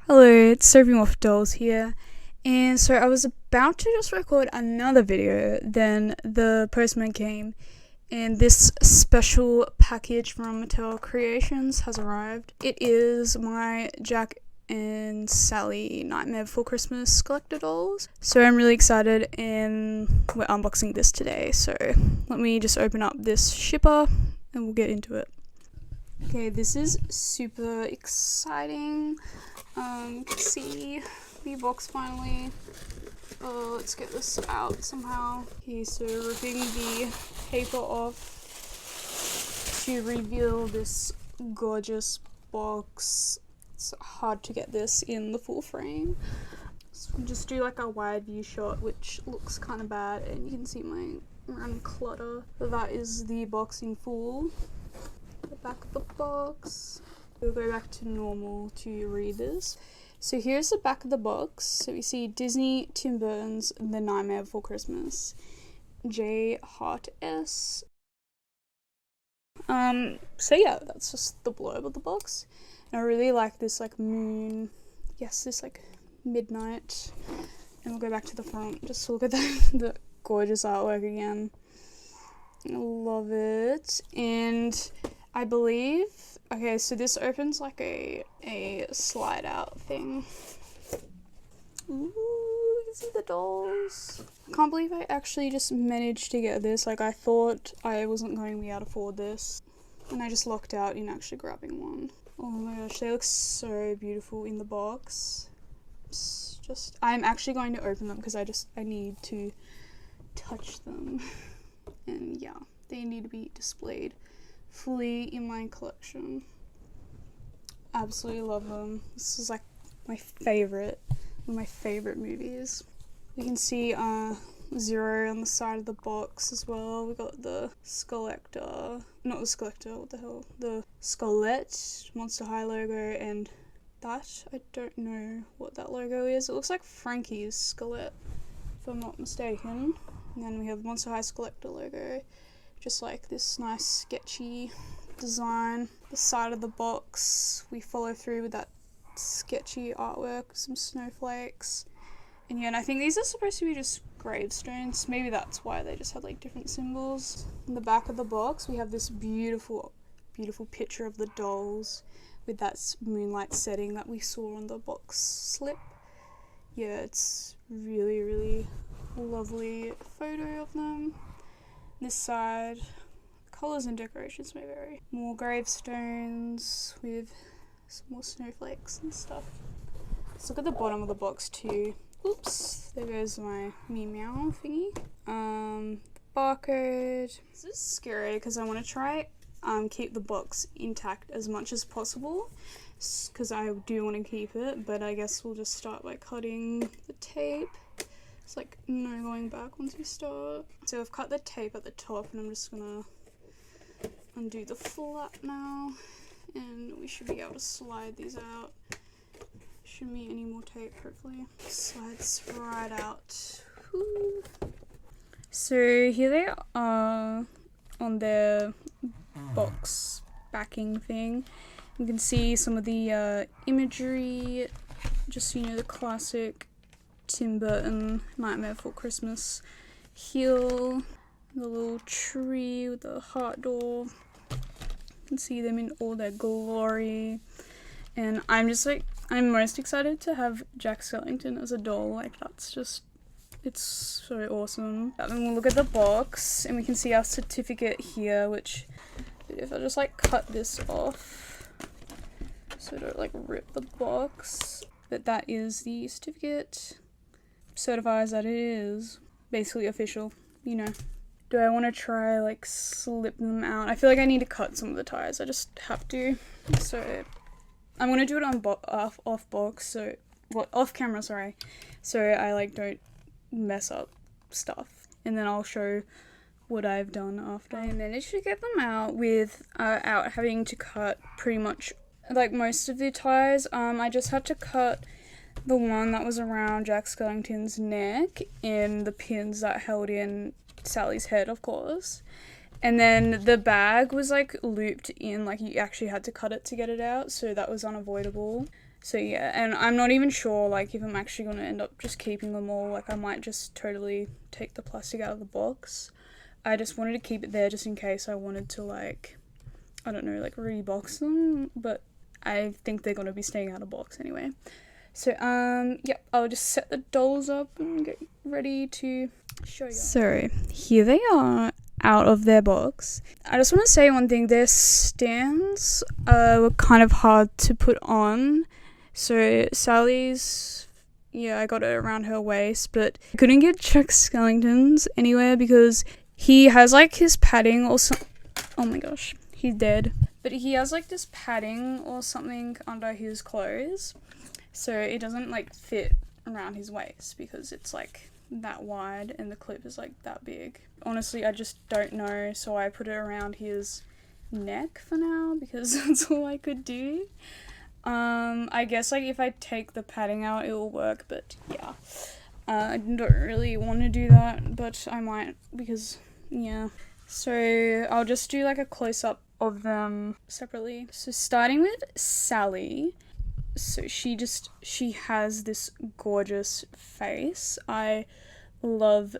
Hello, it's Sophie Moth Dolls here, and so I was about to just record another video, then the postman came, and this special package from Mattel Creations has arrived. It is my Jack and Sally Nightmare Before Christmas Skullector dolls, so I'm really excited, and we're unboxing this today, so let me just open up this shipper, and we'll get into it. Okay, this is super exciting. You can see the box finally. Let's get this out somehow. Okay, so ripping the paper off to reveal this gorgeous box. It's hard to get this in the full frame. So we'll just do like a wide view shot, which looks kind of bad, and you can see my random clutter. But that is the box in full. The back of the box. We'll go back to normal to read this. So here's the back of the box. So we see Disney, Tim Burton's The Nightmare Before Christmas. J Heart S. So yeah, that's just the blurb of the box. And I really like this like moon, this like midnight. And we'll go back to the front just to look at the gorgeous artwork again. I love it. And I believe, okay, so this opens like a slide out thing. Ooh, you can see the dolls. Can't believe I actually just managed to get this. Like, I thought I wasn't going to be able to afford this, and I just locked out in actually grabbing one. Oh my gosh, they look so beautiful in the box. I'm actually going to open them because I need to touch them. And yeah, they need to be displayed fully in my collection. Absolutely love them. This is like one of my favorite movies. You can see Zero on the side of the box as well. We got the Skullector, not the Skullector, what the hell? The Skullet Monster High logo, and that, I don't know what that logo is. It looks like Frankie's Skullet, if I'm not mistaken. And then we have the Monster High Skullector logo. Just like this nice sketchy design. The side of the box, we follow through with that sketchy artwork, some snowflakes. And yeah, and I think these are supposed to be just gravestones. Maybe that's why they just had like different symbols. In the back of the box, we have this beautiful, beautiful picture of the dolls with that moonlight setting that we saw on the box slip. Yeah, it's really, really lovely photo of them. This side, colours and decorations may vary. More gravestones with some more snowflakes and stuff. Let's look at the bottom of the box too. Oops, there goes my meow thingy. The barcode. This is scary because I want to try keep the box intact as much as possible because I do want to keep it, but I guess we'll just start by cutting the tape. It's like no going back once you start. So I've cut the tape at the top and I'm just gonna undo the flap now, and we should be able to slide these out. Shouldn't be any more tape, hopefully. Slides right out. Woo. So here they are on their box backing thing. You can see some of the imagery, just the classic Tim Burton Nightmare Before Christmas heel, the little tree with the heart door. You can see them in all their glory, and I'm most excited to have Jack Skellington as a doll. Like, it's so awesome. And then we'll look at the box and we can see our certificate here, which if I just like cut this off so I don't like rip the box, but that is the certificate. Certifies that it is basically official, Do I want to try like slip them out? I feel like I need to cut some of the ties. I just have to. So I'm gonna do it on off camera, sorry. So I like don't mess up stuff, and then I'll show what I've done after. I managed to get them out without having to cut pretty much like most of the ties. I just had to cut the one that was around Jack Skellington's neck and the pins that held in Sally's head, of course. And then the bag was like looped in, like you actually had to cut it to get it out, so that was unavoidable. So yeah, and I'm not even sure like if I'm actually going to end up just keeping them all. Like I might just totally take the plastic out of the box. I just wanted to keep it there just in case I wanted to like, I don't know, like rebox them, but I think they're going to be staying out of box anyway. So yep, I'll just set the dolls up and get ready to show you. So here they are out of their box. I just want to say one thing, their stands were kind of hard to put on. So Sally's, yeah, I got it around her waist, but I couldn't get Chuck Skellington's anywhere because he has like his padding or something. Oh my gosh, he's dead. But he has like this padding or something under his clothes. So it doesn't like fit around his waist because it's like that wide and the clip is like that big. Honestly, I just don't know, so I put it around his neck for now because that's all I could do. I guess like if I take the padding out it will work, but yeah. I don't really want to do that, but I might because yeah. So I'll just do like a close-up of them separately. So starting with Sally. So she has this gorgeous face. I love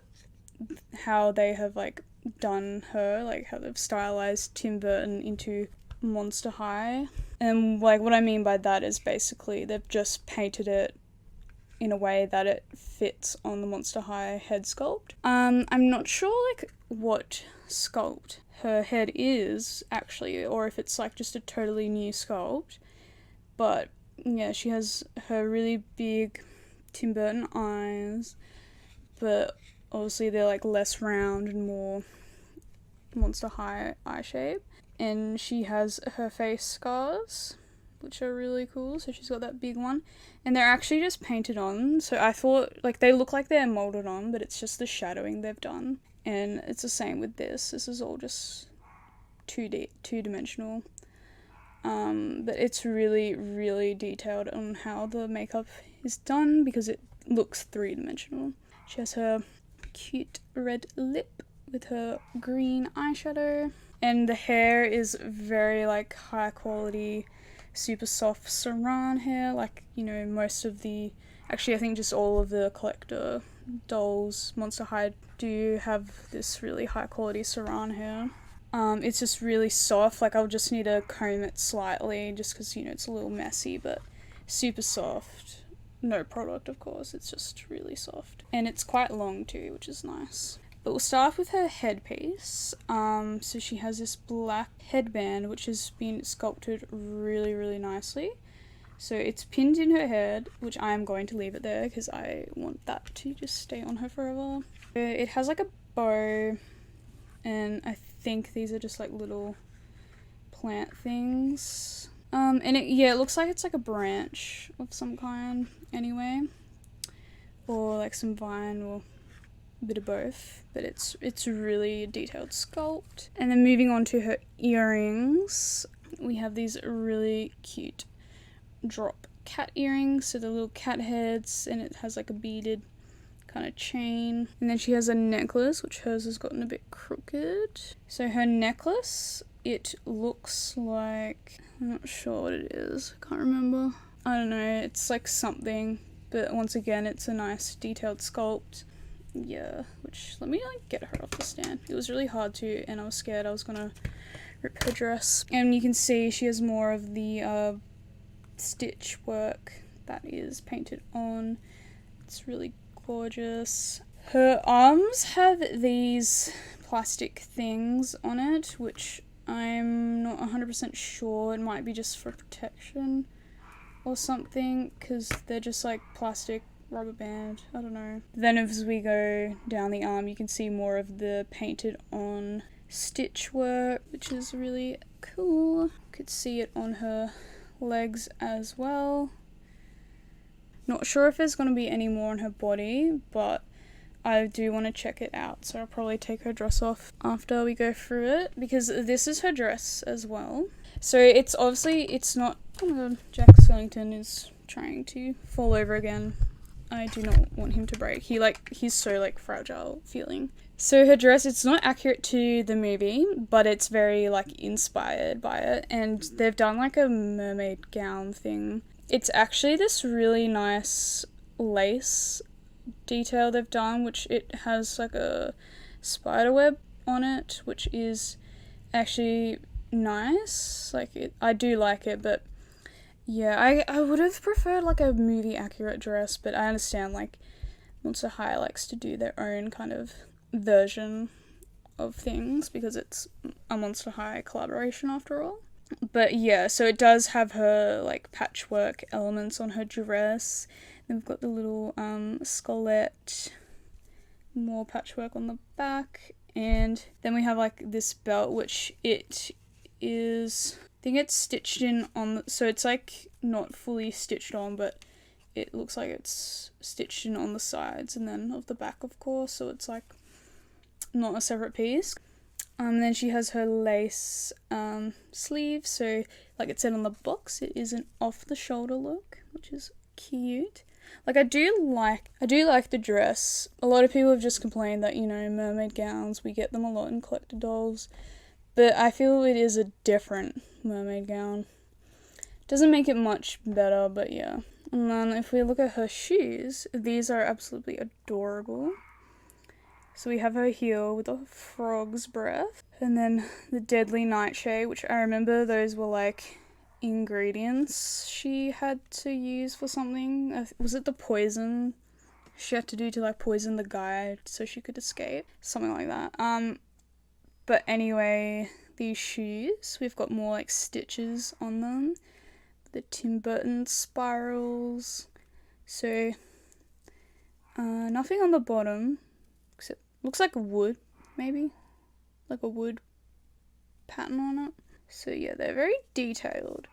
how they have like done her, like how they've stylized Tim Burton into Monster High. And like what I mean by that is basically they've just painted it in a way that it fits on the Monster High head sculpt. I'm not sure like what sculpt her head is actually, or if it's like just a totally new sculpt, but yeah, she has her really big Tim Burton eyes, but obviously they're like less round and more Monster High eye shape. And she has her face scars, which are really cool. So she's got that big one, and they're actually just painted on. So I thought like they look like they're molded on, but it's just the shadowing they've done. And it's the same with this. This is all just 2D-dimensional. But it's really, really detailed on how the makeup is done because it looks 3-dimensional. She has her cute red lip with her green eyeshadow. And the hair is very like high quality, super soft saran hair. Like, you know, most of the, actually I think just all of the collector dolls, Monster High, do have this really high quality saran hair. It's just really soft, like I'll just need to comb it slightly just because, you know, it's a little messy, but super soft. No product, of course, it's just really soft. And it's quite long too, which is nice. But we'll start off with her headpiece. So she has this black headband which has been sculpted really, really nicely. So it's pinned in her head, which I am going to leave it there because I want that to just stay on her forever. It has like a bow, and I think these are just like little plant things. And it looks like it's like a branch of some kind anyway, or like some vine or a bit of both, but it's a really detailed sculpt. And then moving on to her earrings, we have these really cute drop cat earrings, so the little cat heads, and it has like a beaded kind of chain. And then she has a necklace, which hers has gotten a bit crooked. So her necklace, it looks like, I'm not sure what it is, I can't remember. I don't know, it's like something, but once again it's a nice detailed sculpt. Yeah, which, let me like get her off the stand. It was really hard to, and I was scared I was gonna rip her dress. And you can see she has more of the stitch work that is painted on. It's really gorgeous. Her arms have these plastic things on it, which I'm not 100% sure. It might be just for protection or something, because they're just like plastic rubber band, I don't know. Then as we go down the arm, you can see more of the painted on stitch work, which is really cool. You could see it on her legs as well. Not sure if there's going to be any more on her body, but I do want to check it out, so I'll probably take her dress off after we go through it, because this is her dress as well. So it's obviously, it's not, oh my god, Jack Skellington is trying to fall over again. I do not want him to break. He's so like fragile feeling. So her dress, it's not accurate to the movie, but it's very like inspired by it, and they've done like a mermaid gown thing It's actually this really nice lace detail they've done, which it has like a spider web on it, which is actually nice. Like I do like it, but yeah, I would have preferred like a movie accurate dress, but I understand like Monster High likes to do their own kind of version of things because it's a Monster High collaboration after all. But yeah, so it does have her like patchwork elements on her dress. Then we've got the little skullet, more patchwork on the back, and then we have like this belt, which it is, I think it's stitched in on, so it's like not fully stitched on, but it looks like it's stitched in on the sides and then of the back, of course, so it's like not a separate piece. Then she has her lace sleeve, so like it said on the box, it is an off the shoulder look, which is cute. Like I do like the dress. A lot of people have just complained that, you know, mermaid gowns, we get them a lot in collector dolls, but I feel it is a different mermaid gown. Doesn't make it much better, but yeah. And then if we look at her shoes, these are absolutely adorable. So we have her heel with a frog's breath, and then the deadly nightshade, which I remember those were like ingredients she had to use for something. Was it the poison she had to do to like poison the guy so she could escape? Something like that. But anyway, these shoes, we've got more like stitches on them. The Tim Burton spirals. So, nothing on the bottom, except looks like wood, maybe? Like a wood pattern on it. So yeah, they're very detailed.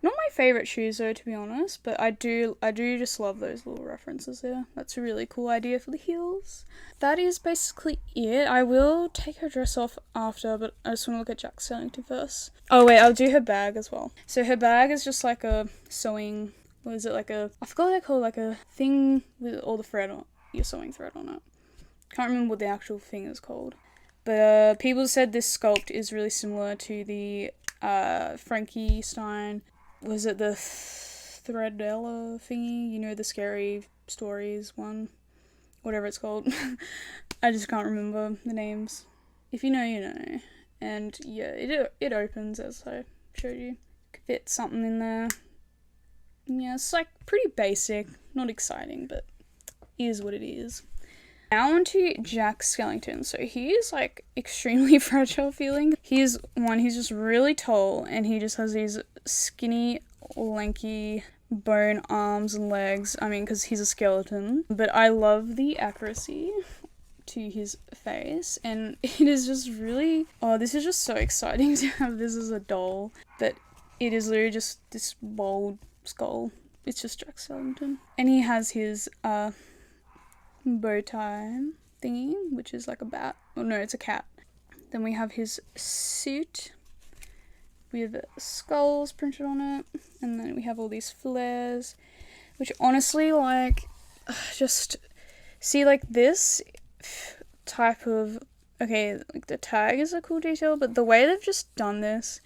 Not my favourite shoes though, to be honest, but I do just love those little references there. That's a really cool idea for the heels. That is basically it. I will take her dress off after, but I just want to look at Jack Skellington first. Oh wait, I'll do her bag as well. So her bag is just like a sewing, what is it, like a, I forgot what they call it, like a thing with all the thread on, your sewing thread on it. Can't remember what the actual thing is called. But people said this sculpt is really similar to the Frankie Stein, was it the Threadella thingy? You know, the scary stories one? Whatever it's called. I just can't remember the names. If you know, you know. And yeah, it opens as I showed you. Could fit something in there. Yeah, it's like pretty basic. Not exciting, but is what it is. Now on to Jack Skellington. So he is like extremely fragile feeling. He's just really tall and he just has these skinny, lanky bone arms and legs. I mean, because he's a skeleton. But I love the accuracy to his face, and it is just really, oh, this is just so exciting to have this as a doll. But it is literally just this bold skull. It's just Jack Skellington. And he has his bow tie thingy, which is like a bat. Oh no, it's a cat. Then we have his suit with skulls printed on it, and then we have all these flares, which honestly, like, just see, like, this type of, okay, like the tag is a cool detail, but the way they've just done this,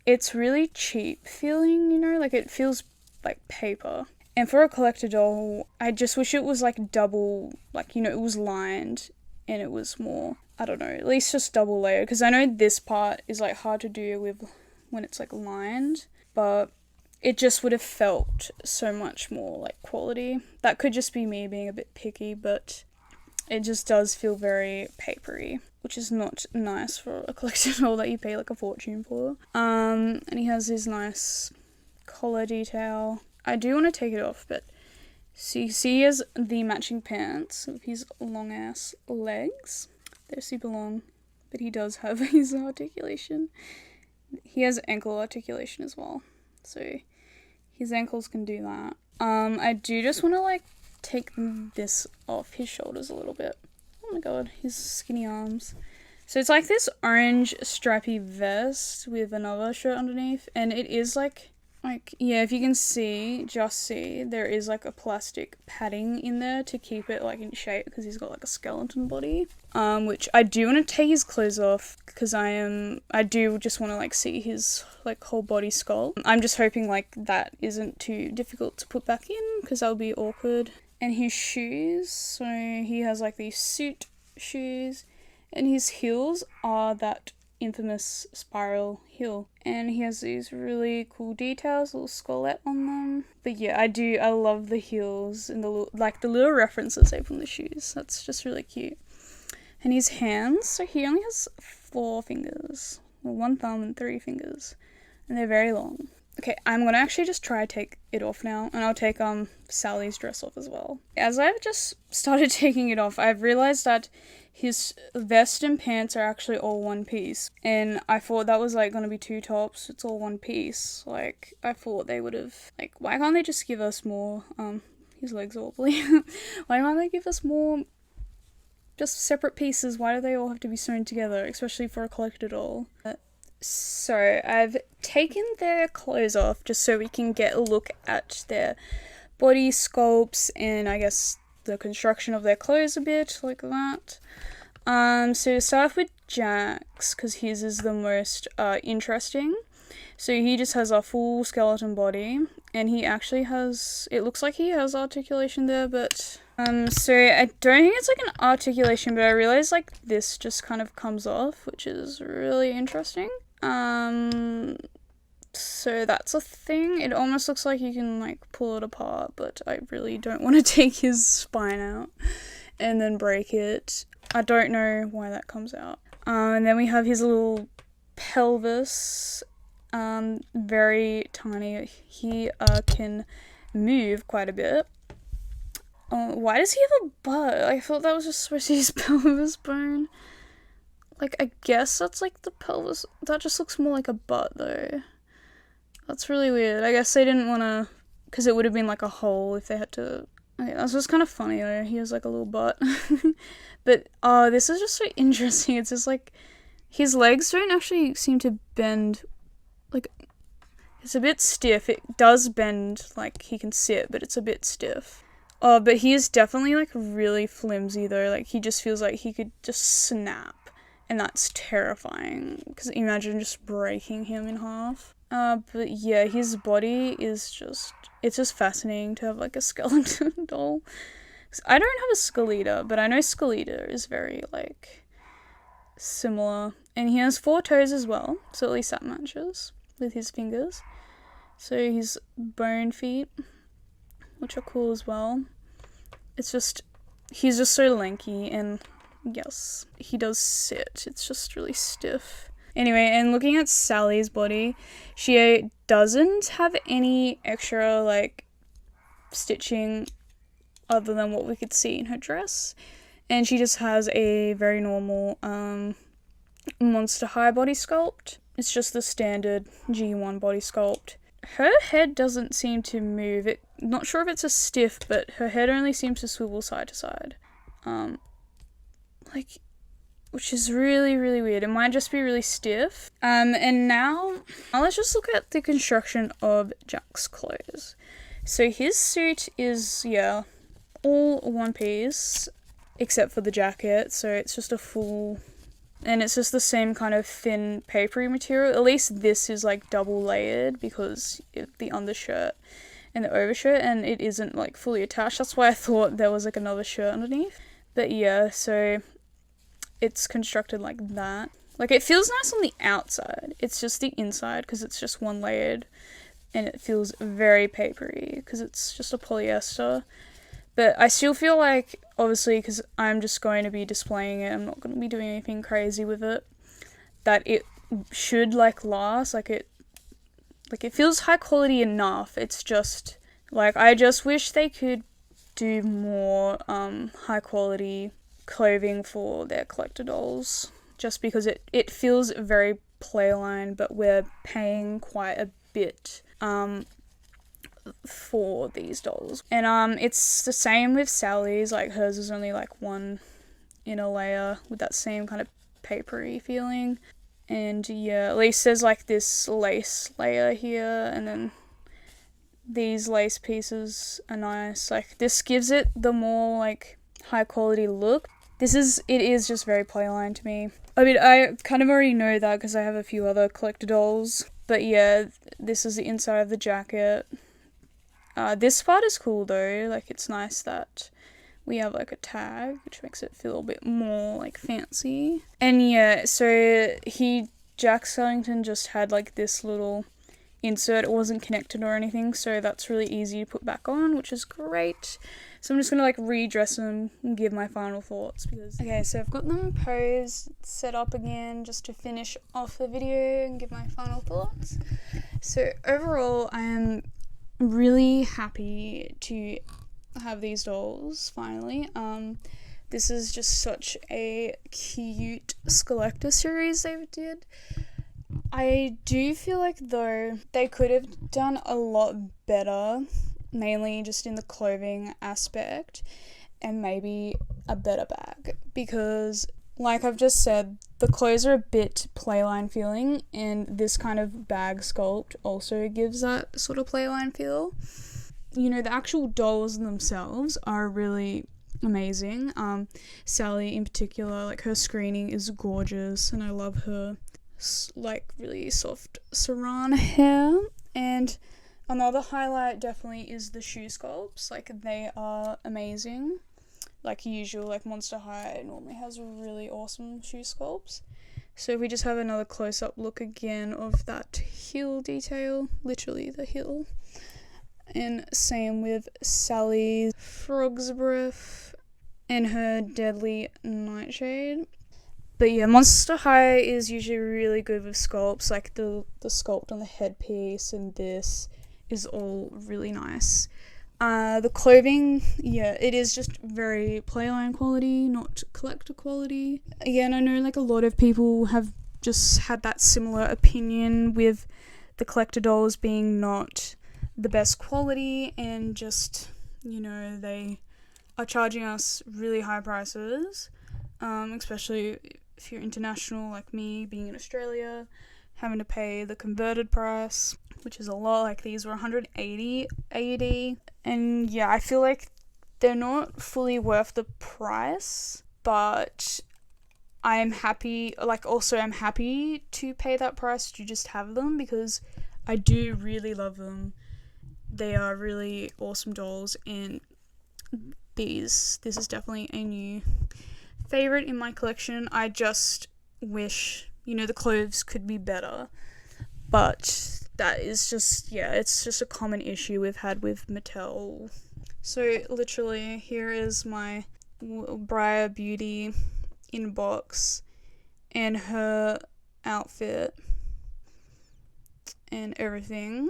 it's really cheap feeling, you know, like it feels like paper. And for a collector doll, I just wish it was like double, like, you know, it was lined and it was more, I don't know, at least just double layered, because I know this part is like hard to do with when it's like lined, but it just would have felt so much more like quality. That could just be me being a bit picky, but it just does feel very papery, which is not nice for a collector doll that you pay like a fortune for. And he has his nice collar detail. I do want to take it off, but see, he has the matching pants with his long ass legs. They're super long, but he does have his articulation. He has ankle articulation as well, so his ankles can do that. I do just want to like take this off his shoulders a little bit. Oh my god, his skinny arms. So it's like this orange stripy vest with another shirt underneath, and it is like Like, yeah, if you can see, just see, there is like a plastic padding in there to keep it like in shape because he's got like a skeleton body. Which I do want to take his clothes off because I do just want to like see his like whole body sculpt. I'm just hoping like that isn't too difficult to put back in because that would be awkward. And his shoes, so he has like these suit shoes, and his heels are that infamous spiral heel, and he has these really cool details, little skullet on them. But yeah, I love the heels and the little references they put on the shoes. That's just really cute. And his hands, so he only has 4 fingers, well, 1 thumb and 3 fingers, and they're very long. Okay, I'm gonna actually just try to take it off now, and I'll take Sally's dress off as well. As I've just started taking it off, I've realized that his vest and pants are actually all one piece, and I thought that was like gonna be 2 tops. It's all one piece. Like, I thought they would have, like, why can't they just give us more? His legs are wobbly. Why can't they give us more just separate pieces? Why do they all have to be sewn together, especially for a collector doll? So I've taken their clothes off just so we can get a look at their body sculpts and I guess the construction of their clothes a bit, like that. So to start off with Jack's, because his is the most interesting. So he just has a full skeleton body, and he actually has, it looks like he has articulation there, but so I don't think it's like an articulation, but I realize like this just kind of comes off, which is really interesting. So that's a thing. It almost looks like you can like pull it apart, but I really don't want to take his spine out and then break it. I don't know why that comes out. And then we have his little pelvis, very tiny. He can move quite a bit. Why does he have a butt? I thought that was just supposed to be his pelvis bone. Like, I guess that's like the pelvis. That just looks more like a butt though. That's really weird. I guess they didn't want to, because it would have been like a hole if they had to. Okay, that's just kind of funny though. He has like a little butt. But this is just so interesting. It's just like his legs don't actually seem to bend. Like, it's a bit stiff. It does bend, like he can sit, but it's a bit stiff. But he is definitely like really flimsy though. Like, he just feels like he could just snap, and that's terrifying. Because imagine just breaking him in half. But yeah, his body is just, it's just fascinating to have like a skeleton doll. I don't have a Skullector, but I know Skullector is very like similar. And he has 4 toes as well, so at least that matches with his fingers. So his bone feet, which are cool as well. It's just, he's just so lanky, and yes, he does sit. It's just really stiff. Anyway, and looking at Sally's body, she doesn't have any extra, like, stitching other than what we could see in her dress. And she just has a very normal, Monster High body sculpt. It's just the standard G1 body sculpt. Her head doesn't seem to move. Not sure if it's a stiff, but her head only seems to swivel side to side. Which is really, really weird. It might just be really stiff. And now let's just look at the construction of Jack's clothes. So his suit is, yeah, all one piece, except for the jacket. So it's just a full, and it's just the same kind of thin papery material. At least this is like double layered because the undershirt and the overshirt, and it isn't like fully attached. That's why I thought there was like another shirt underneath. But yeah, so it's constructed like that. Like, it feels nice on the outside. It's just the inside because it's just one layered, and it feels very papery because it's just a polyester. But I still feel like, obviously, because I'm just going to be displaying it, I'm not going to be doing anything crazy with it, that it should like last. Like, it feels high quality enough. It's just like, I just wish they could do more high quality clothing for their collector dolls, just because it feels very playline, but we're paying quite a bit for these dolls. And it's the same with Sally's. Like, hers is only like one inner layer with that same kind of papery feeling. And yeah, at least there's like this lace layer here, and then these lace pieces are nice. Like, this gives it the more, like, high quality look. It is just very playline to me. I mean, I kind of already know that because I have a few other collector dolls. But yeah, this is the inside of the jacket. This part is cool though. Like, it's nice that we have like a tag, which makes it feel a bit more like fancy. And yeah, so Jack Skellington just had like this little insert. It wasn't connected or anything, so that's really easy to put back on, which is great. So I'm just gonna like redress them and give my final thoughts okay, so I've got them posed, set up again just to finish off the video and give my final thoughts. So overall, I am really happy to have these dolls finally. This is just such a cute Skullector series they did. I do feel like though they could have done a lot better, mainly just in the clothing aspect and maybe a better bag, because like I've just said, the clothes are a bit playline feeling, and this kind of bag sculpt also gives that sort of playline feel. You know, the actual dolls themselves are really amazing. Sally in particular, like her screening is gorgeous, and I love her like really soft saran hair. And another highlight definitely is the shoe sculpts. Like, they are amazing. Like usual, like Monster High normally has really awesome shoe sculpts. So if we just have another close-up look again of that heel detail, literally the heel. And same with Sally's frog's breath and her deadly nightshade. But yeah, Monster High is usually really good with sculpts, like the sculpt on the headpiece, and this is all really nice. The clothing, yeah, it is just very playline quality, not collector quality. Again, I know like a lot of people have just had that similar opinion with the collector dolls being not the best quality, and just, you know, they are charging us really high prices, especially if you're international like me, being in Australia, having to pay the converted price, which is a lot. Like, these were 180 AUD, and yeah, I feel like they're not fully worth the price, but I'm happy, like also I'm happy to pay that price to just have them, because I do really love them. They are really awesome dolls, and this is definitely a new favorite in my collection. I just wish, you know, the clothes could be better, but that is just, yeah, it's just a common issue we've had with Mattel. So literally, here is my Briar Beauty inbox and her outfit and everything.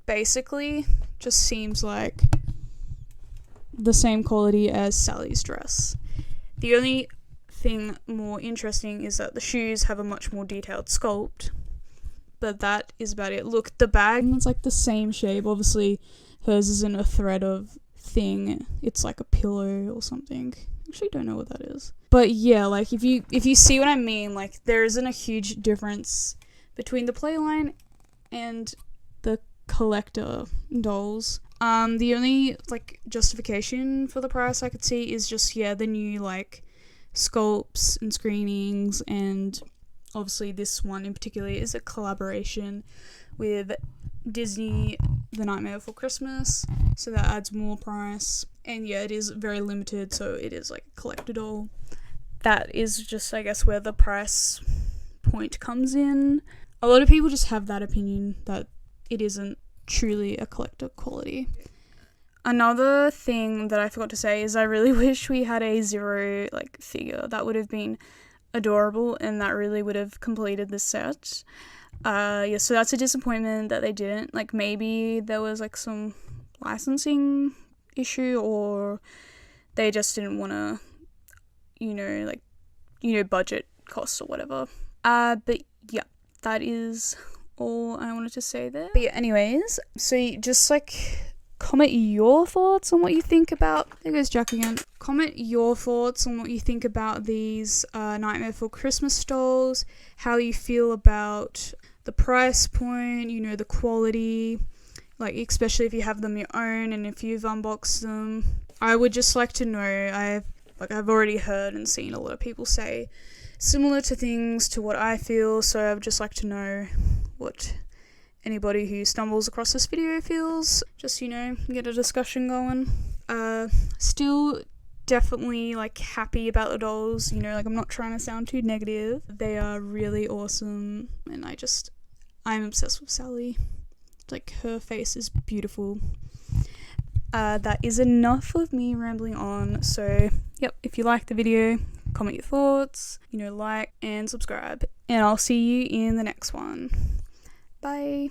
Basically just seems like the same quality as Sally's dress. The only thing more interesting is that the shoes have a much more detailed sculpt, but that is about it. Look, the bag, it's like the same shape. Obviously hers isn't a thread of thing, it's like a pillow or something. Actually don't know what that is, but yeah, like if you see what I mean, like there isn't a huge difference between the playline and the collector dolls. The only like justification for the price I could see is just, yeah, the new like sculpts and screenings, and obviously this one in particular is a collaboration with Disney The Nightmare Before Christmas, so that adds more price. And yeah, it is very limited, so it is like a collector doll. That is just, I guess, where the price point comes in. A lot of people just have that opinion that it isn't truly a collector quality. Another thing that I forgot to say is I really wish we had a Zero like figure. That would have been adorable, and that really would have completed the set. Yeah, so that's a disappointment that they didn't. Like, maybe there was like some licensing issue, or they just didn't want to, budget costs or whatever. But yeah, that is all I wanted to say there. But yeah, anyways, so just like comment your thoughts on what you think about, there goes Jack again. Comment your thoughts on what you think about these Nightmare Before Christmas dolls, how you feel about the price point, the quality. like especially if you have them your own and if you've unboxed them. I would just like to know, I've already heard and seen a lot of people say similar to things to what I feel, so I would just like to know what anybody who stumbles across this video feels, just, you know, get a discussion going. Still definitely like happy about the dolls, you know, like I'm not trying to sound too negative. They are really awesome, and I'm obsessed with Sally. Like, her face is beautiful. That is enough of me rambling on. So yep, if you like the video, comment your thoughts, you know, like and subscribe, and I'll see you in the next one. Bye.